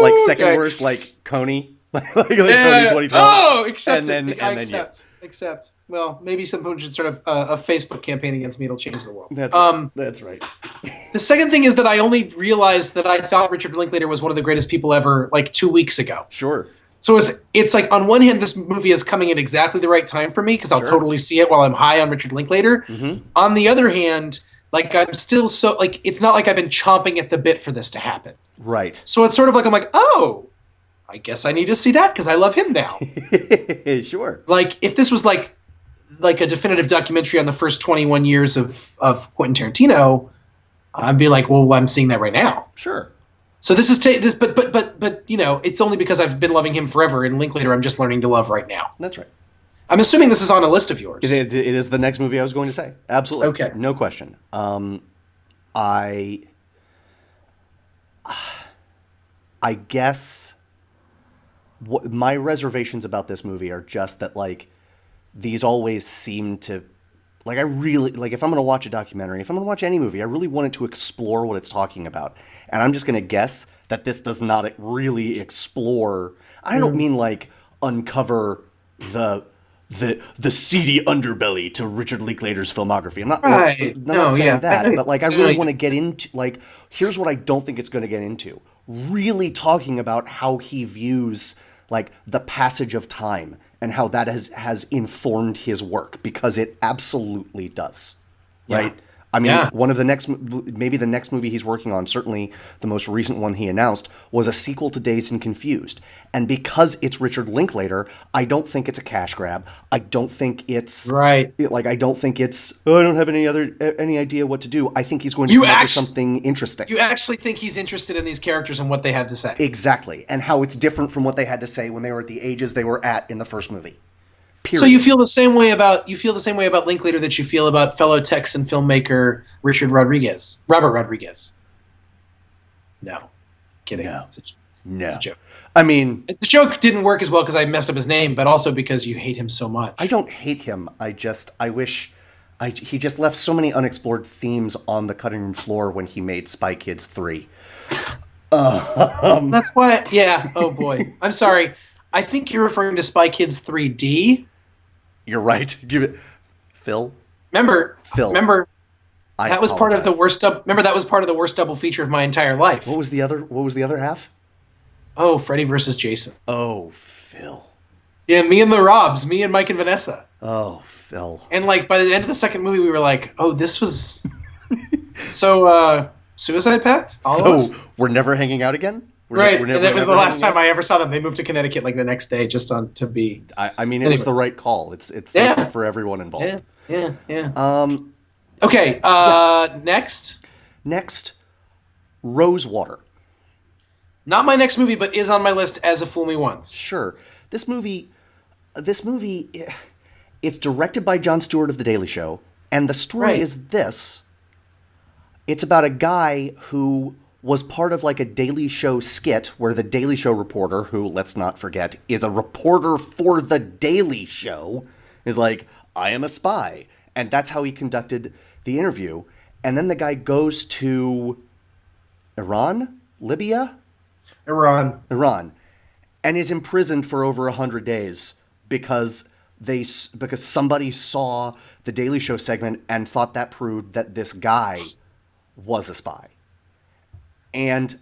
Like second worst, like Coney. like Coney 2012. Oh, accept and it. Then, Accept. Well, maybe someone should start a Facebook campaign against me. It'll change the world. That's right. The second thing is that I only realized that I thought Richard Linklater was one of the greatest people ever, like 2 weeks ago. Sure. So it's like, on one hand, this movie is coming at exactly the right time for me, because I'll totally see it while I'm high on Richard Linklater. Mm-hmm. On the other hand, like, I'm still so, like, it's not like I've been chomping at the bit for this to happen. Right. So it's sort of like, I'm like, oh, I guess I need to see that because I love him now. Sure. Like, if this was like a definitive documentary on the first 21 years of Quentin Tarantino, I'd be like, well, I'm seeing that right now. Sure. So this is but you know, it's only because I've been loving him forever, and Linklater I'm just learning to love right now. That's right. I'm assuming this is on a list of yours. It is the next movie I was going to say. Absolutely. Okay. No question. I guess what my reservations about this movie are just that, like, these always seem to, like, I really, like, if I'm going to watch a documentary, if I'm going to watch any movie, I really want it to explore what it's talking about. And I'm just going to guess that this does not really explore. I don't mean like uncover the seedy underbelly to Richard Linklater's filmography. I'm not, not saying that, but like I really want to get into, like, here's what I don't think it's going to get into. Really talking about how he views, like, the passage of time and how that has informed his work, because it absolutely does. Right? I mean, one of the maybe the next movie he's working on, certainly the most recent one he announced, was a sequel to Dazed and Confused. And because it's Richard Linklater, I don't think it's a cash grab. I don't think it's I don't think it's, I don't have any idea what to do. I think he's going to come up with something interesting. You actually think he's interested in these characters and what they have to say. Exactly. And how it's different from what they had to say when they were at the ages they were at in the first movie. Period. So you feel the same way about Linklater that you feel about fellow Texan filmmaker Robert Rodriguez. No, kidding. No, it's a joke. I mean, the joke didn't work as well because I messed up his name, but also because you hate him so much. I don't hate him. I wish he just left so many unexplored themes on the cutting room floor when he made Spy Kids 3. That's why. Yeah. Oh boy. I'm sorry. I think you're referring to Spy Kids 3D. You're right. Give it, Phil. Remember, that was part of the worst. Remember, that was part of the worst double feature of my entire life. What was the other half? Oh, Freddy versus Jason. Oh, Phil. Yeah, me and Mike and Vanessa. Oh, Phil. And like by the end of the second movie, we were like, oh, this was so Suicide Pact. We're never hanging out again. And that was the last time I ever saw them. They moved to Connecticut like the next day just to be. I mean, it was the right call. It's safer for everyone involved. Yeah. Okay. Next, Rosewater. Not my next movie, but is on my list as a Fool Me Once. Sure. This movie, it's directed by Jon Stewart of The Daily Show, and the story is this. It's about a guy who was part of like a Daily Show skit where the Daily Show reporter, who, let's not forget, is a reporter for the Daily Show, is like, I am a spy. And that's how he conducted the interview. And then the guy goes to Iran, and is imprisoned for over 100 days because somebody saw the Daily Show segment and thought that proved that this guy was a spy. And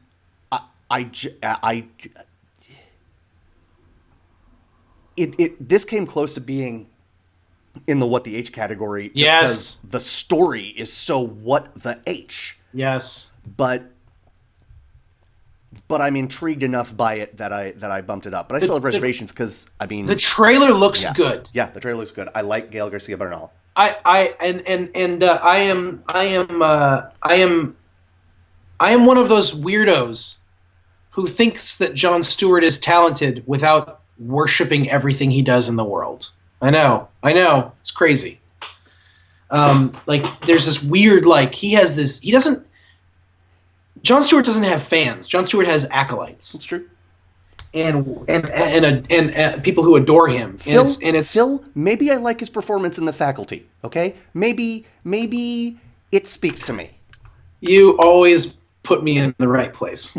this came close to being in the what the H category. Yes. Because the story is so what the H. Yes. But but I'm intrigued enough by it that I bumped it up. But I still have reservations because I mean, the trailer looks good. Yeah, the trailer looks good. I like Gael Garcia Bernal. I am one of those weirdos who thinks that Jon Stewart is talented without worshiping everything he does in the world. I know, it's crazy. Like there's this weird, like Jon Stewart doesn't have fans. Jon Stewart has acolytes. It's true. And people who adore him. Phil, maybe I like his performance in The Faculty. Okay, maybe it speaks to me. You always put me in the right place.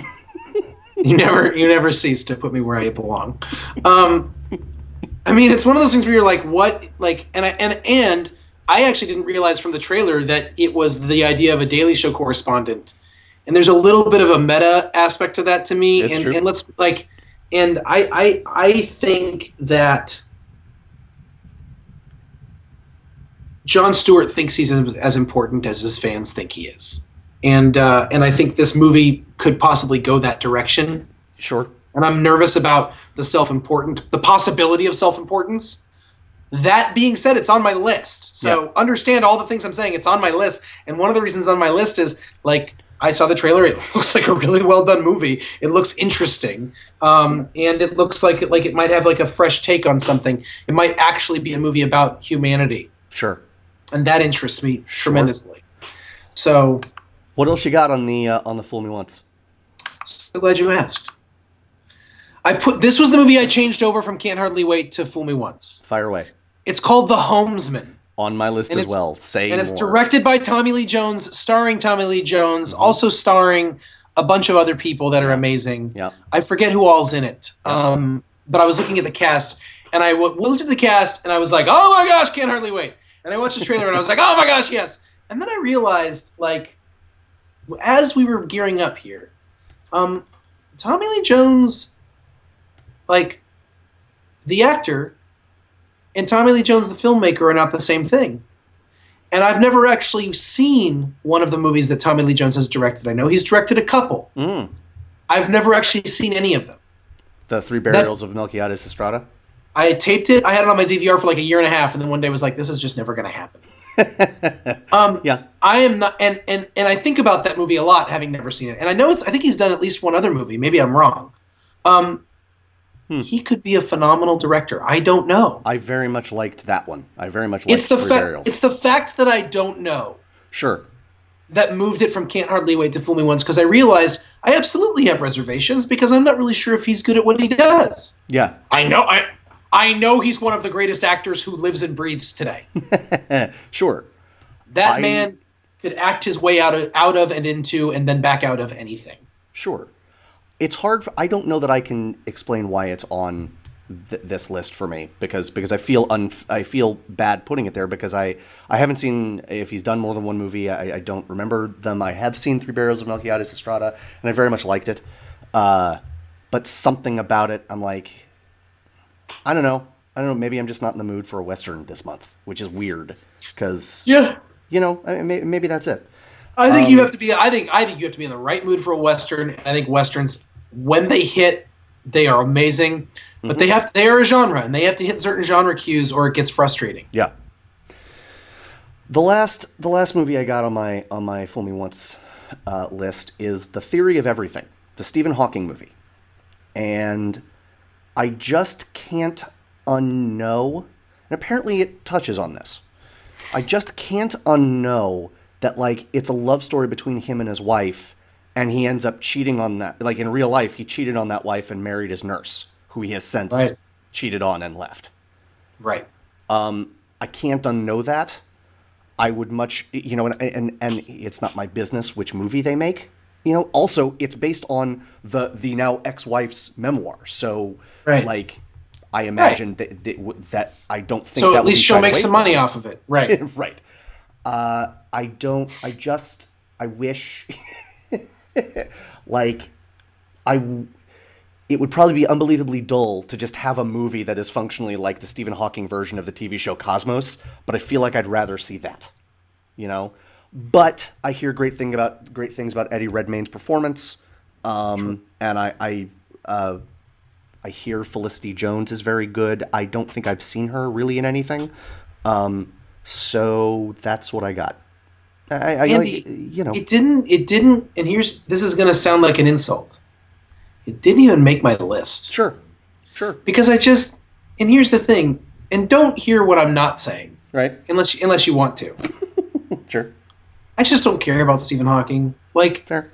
you never cease to put me where I belong. I mean, it's one of those things where you're like, what? Like, and I actually didn't realize from the trailer that it was the idea of a Daily Show correspondent. And there's a little bit of a meta aspect to that to me. It's true. And let's like, and I think that Jon Stewart thinks he's as important as his fans think he is. And I think this movie could possibly go that direction. Sure. And I'm nervous about the possibility of self-importance. That being said, it's on my list. So understand all the things I'm saying. It's on my list. And one of the reasons on my list is, like, I saw the trailer. It looks like a really well done movie. It looks interesting. And it looks like it might have like a fresh take on something. It might actually be a movie about humanity. Sure. And that interests me tremendously. So what else you got on the Fool Me Once? So glad you asked. This was the movie I changed over from Can't Hardly Wait to Fool Me Once. Fire away. It's called The Homesman. On my list as well. It's directed by Tommy Lee Jones, starring Tommy Lee Jones, also starring a bunch of other people that are amazing. Yeah. I forget who all's in it. But I was looking at the cast, and I looked at the cast, and I was like, oh my gosh, Can't Hardly Wait. And I watched the trailer, and I was like, oh my gosh, yes. And then I realized, like, as we were gearing up here, Tommy Lee Jones, like, the actor, and Tommy Lee Jones, the filmmaker, are not the same thing. And I've never actually seen one of the movies that Tommy Lee Jones has directed. I know he's directed a couple. I've never actually seen any of them. The Three Burials of Melquiades Estrada? I taped it. I had it on my DVR for like a year and a half, and then one day was like, this is just never going to happen. Yeah. I am not, and I think about that movie a lot, having never seen it. And I think he's done at least one other movie. Maybe I'm wrong. He could be a phenomenal director. I don't know. I very much liked that one. I very much liked Three Burials. It's the fact that I don't know. Sure. That moved it from Can't Hardly Wait to Fool Me Once, because I realized I absolutely have reservations because I'm not really sure if he's good at what he does. Yeah. I know he's one of the greatest actors who lives and breathes today. Sure. That man could act his way out of and into and then back out of anything. Sure. It's hard. I don't know that I can explain why it's on this list for me because I feel bad putting it there because I haven't seen if he's done more than one movie. I don't remember them. I have seen Three Burials of Melquiades Estrada and I very much liked it. But something about it, I'm like, I don't know. Maybe I'm just not in the mood for a Western this month, which is weird because maybe that's it. I think you have to be. I think you have to be in the right mood for a Western. I think Westerns, when they hit, they are amazing, but they are a genre, and they have to hit certain genre cues, or it gets frustrating. Yeah. The last movie I got on my Fool Me Once list is The Theory of Everything, the Stephen Hawking movie, and I just can't unknow, and apparently it touches on this. I just can't unknow that, like, it's a love story between him and his wife, and he ends up cheating on that. Like, in real life, he cheated on that wife and married his nurse, who he has since cheated on and left. Right. I can't unknow that. I would much, and it's not my business which movie they make. Also, it's based on the now ex-wife's memoir. So, like, I imagine that I don't think so that at least she'll make some money off of it. Right. Right. I wish, like, it would probably be unbelievably dull to just have a movie that is functionally like the Stephen Hawking version of the TV show Cosmos, but I feel like I'd rather see that, But I hear great things about Eddie Redmayne's performance. And I hear Felicity Jones is very good. I don't think I've seen her really in anything. So that's what I got. Andy, it didn't, and this is going to sound like an insult. It didn't even make my list. Sure. Because and here's the thing, and don't hear what I'm not saying. Right. Unless you want to. Sure. I just don't care about Stephen Hawking. Like, fair.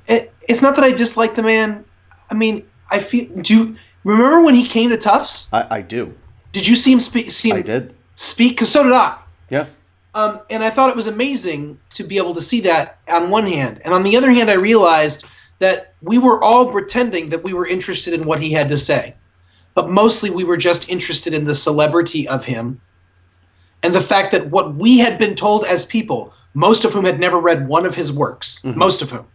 It's not that I dislike the man. I mean, do you remember when he came to Tufts? I do. Did you see him speak? I did. Speak? Because so did I. Yeah. And I thought it was amazing to be able to see that on one hand. And on the other hand, I realized that we were all pretending that we were interested in what he had to say. But mostly we were just interested in the celebrity of him and the fact that what we had been told as people, most of whom had never read one of his works, most of whom,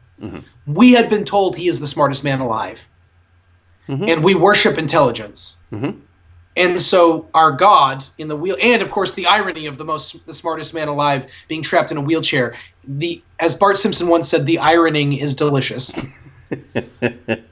we had been told he is the smartest man alive. And we worship intelligence. And so our God in the wheel, and of course the irony of the smartest man alive being trapped in a wheelchair. As Bart Simpson once said, the ironing is delicious.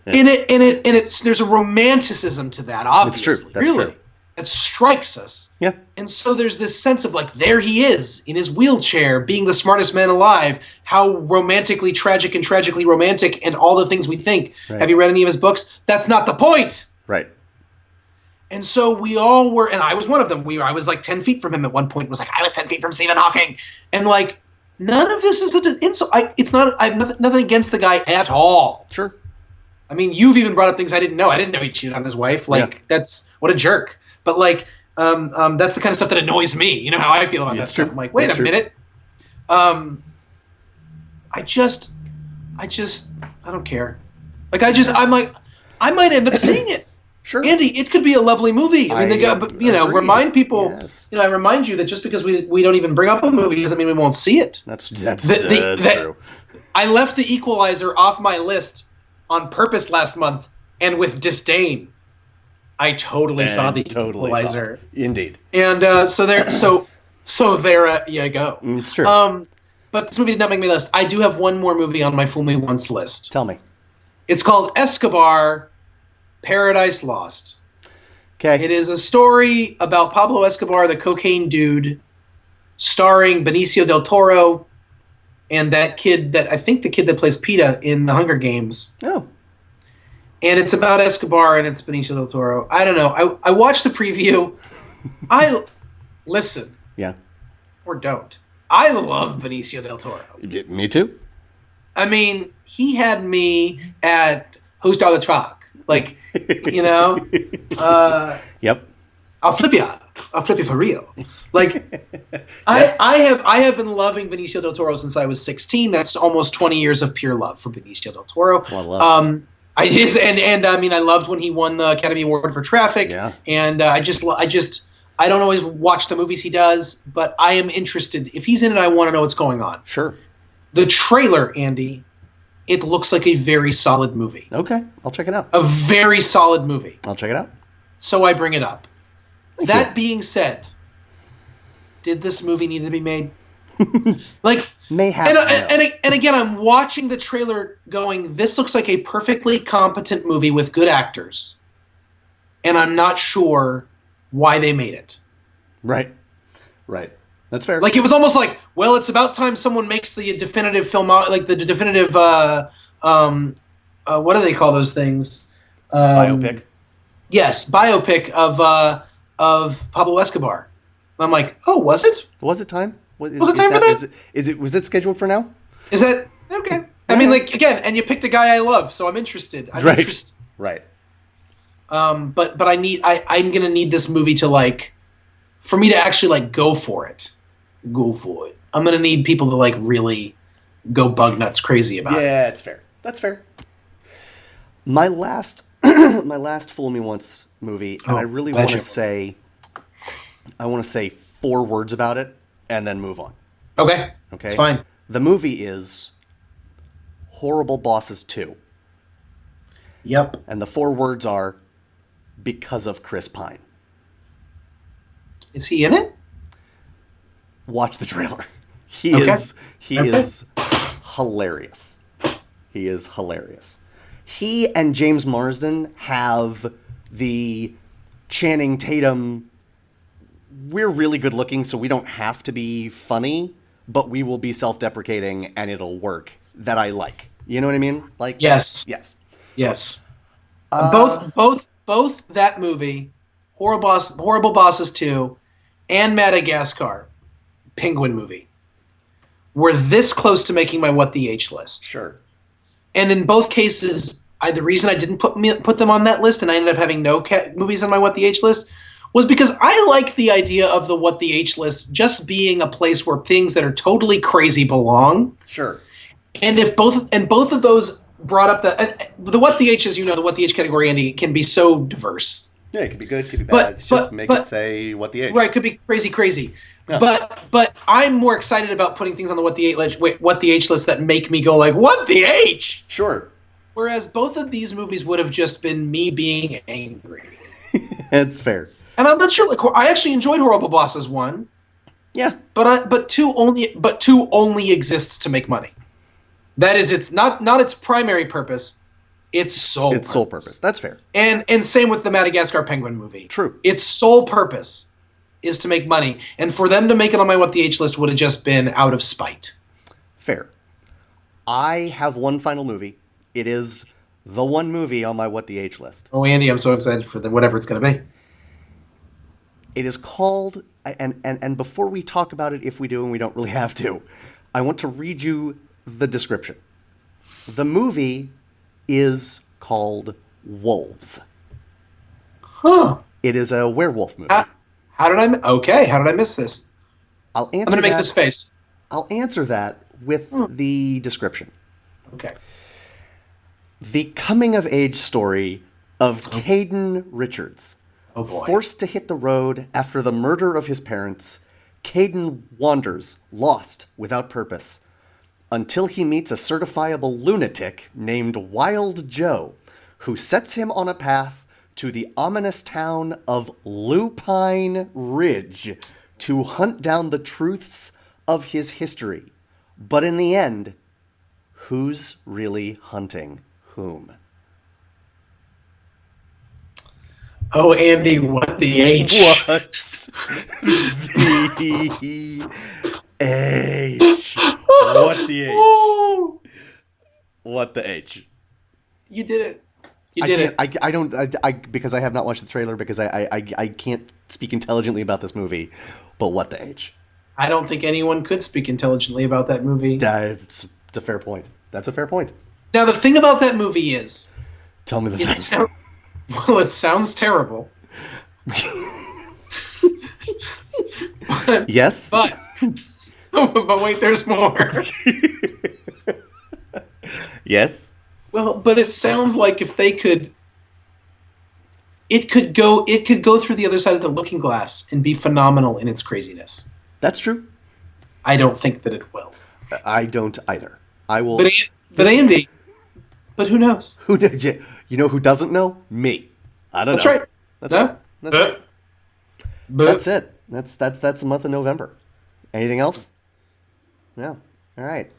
There's a romanticism to that, obviously. That's true. That's really. true. It strikes us. Yeah. And so there's this sense of like, there he is in his wheelchair, being the smartest man alive. How romantically tragic and tragically romantic, and all the things we think. Right. Have you read any of his books? That's not the point. Right. And so we all were, and I was one of them. I was like 10 feet from him at one point. Was like, I was 10 feet from Stephen Hawking. And like, none of this is an insult. I have nothing against the guy at all. Sure. I mean, you've even brought up things I didn't know. I didn't know he cheated on his wife. Like, That's, what a jerk. But like, that's the kind of stuff that annoys me. You know how I feel about that stuff. I'm like, wait a minute. I don't care. Like, I'm like, I might end up seeing it. Sure. Andy, it could be a lovely movie. I mean, remind people. Yes. I remind you that just because we don't even bring up a movie doesn't mean we won't see it. That's true. I left The Equalizer off my list on purpose last month, and with disdain. I totally saw The Equalizer. Indeed. And so there you go. It's true. But this movie did not make my list. I do have one more movie on my Fool Me Once list. Tell me. It's called Escobar, Paradise Lost. Okay. It is a story about Pablo Escobar, the cocaine dude, starring Benicio del Toro and the kid that plays PETA in The Hunger Games. Oh. And it's about Escobar and it's Benicio del Toro. I don't know. I watched the preview. Listen. Yeah. Or don't. I love Benicio del Toro. Me too. I mean, he had me at Who's Dog the Truck? Like, Yep. I'll flip you for real. Like, yes. I have been loving Benicio del Toro since I was 16. That's almost 20 years of pure love for Benicio del Toro. That's a lot of love. I loved when he won the Academy Award for Traffic. Yeah. And I don't always watch the movies he does, but I am interested. If he's in it, I want to know what's going on. Sure. The trailer, Andy, it looks like a very solid movie. Okay, I'll check it out. A very solid movie. I'll check it out. So I bring it up. That being said, did this movie need to be made? Like, may have. And again, I'm watching the trailer going, this looks like a perfectly competent movie with good actors. And I'm not sure why they made it. Right. That's fair. Like, it was almost like, well, it's about time someone makes the definitive film, like the definitive, what do they call those things? Biopic. Yes, biopic of Pablo Escobar. And I'm like, oh, was it? Was it time? Was it time for that? Was it scheduled for now? Is that okay? I mean, like, again, and you picked a guy I love, so I'm interested. Right. But I'm gonna need this movie to, like, for me to actually, like, go for it. I'm gonna need people to, like, really go bug nuts crazy about it. Yeah, it's fair. That's fair. My last Fool Me Once movie, and I really want to say 4 words about it and then move on. Okay. It's fine. The movie is Horrible Bosses 2. Yep. And the 4 words are because of Chris Pine. Is he in it? Watch the trailer. He is hilarious. He is hilarious. he and James Marsden have the Channing Tatum, we're really good looking, so we don't have to be funny, but we will be self-deprecating and it'll work, that I like. You know what I mean? Like, yes. Both that movie, Horrible Bosses 2, and Madagascar, Penguin movie, were this close to making my What the H list. Sure. And in both cases, the reason I didn't put them on that list and I ended up having no movies on my What the H list was because I like the idea of the What the H list just being a place where things that are totally crazy belong. Sure. And if both of those brought up the What the H, as you know, the What the H category, Andy, can be so diverse. Yeah, it could be good, it could be bad. Just make it say What the H. Right, could be crazy. Yeah. But I'm more excited about putting things on the What the H list that make me go like, what the H? Sure. Whereas both of these movies would have just been me being angry. That's fair. And I'm not sure. Like, I actually enjoyed Horrible Bosses 1. Yeah. But two only exists to make money. That is, it's not its primary purpose. Its sole purpose. That's fair. And same with the Madagascar Penguin movie. True. Its sole purpose is to make money. And for them to make it on my What the H list would have just been out of spite. Fair. I have one final movie. It is the one movie on my What the H list. Oh, Andy, I'm so excited for whatever it's going to be. It is called, and before we talk about it, if we do and we don't really have to, I want to read you the description. The movie is called Wolves. Huh. It is a werewolf movie. How did I miss this? I'm going to make this face. I'll answer that with the description. Okay. The coming-of-age story of Caden Richards. Oh boy. Forced to hit the road after the murder of his parents, Caden wanders, lost, without purpose, until he meets a certifiable lunatic named Wild Joe, who sets him on a path to the ominous town of Lupine Ridge to hunt down the truths of his history. But in the end, who's really hunting whom? Oh, Andy, what the H? What the H? What the H? What the H? You did it. You did it. I don't because I have not watched the trailer because I can't speak intelligently about this movie. But what the H? I don't think anyone could speak intelligently about that movie. It's a fair point. That's a fair point. Now the thing about that movie is, tell me the thing. Well, it sounds terrible. Yes. But wait, there's more. Yes. Well, but it sounds like if they could, it could go through the other side of the looking glass and be phenomenal in its craziness. That's true. I don't think that it will. I don't either. I will. But Andy. But who knows? Who did you? You know who doesn't know? Me. I don't know. That's right. That's right. That's right. That's it. That's the month of November. Anything else? No. All right.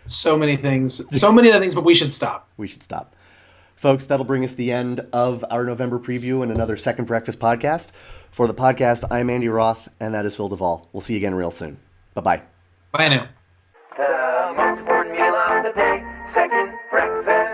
So many things. So many other things, but we should stop. We should stop. Folks, that'll bring us to the end of our November preview and another Second Breakfast podcast. For the podcast, I'm Andy Roth, and that is Phil Duvall. We'll see you again real soon. Bye-bye. Bye now. The most important meal of the day, second breakfast.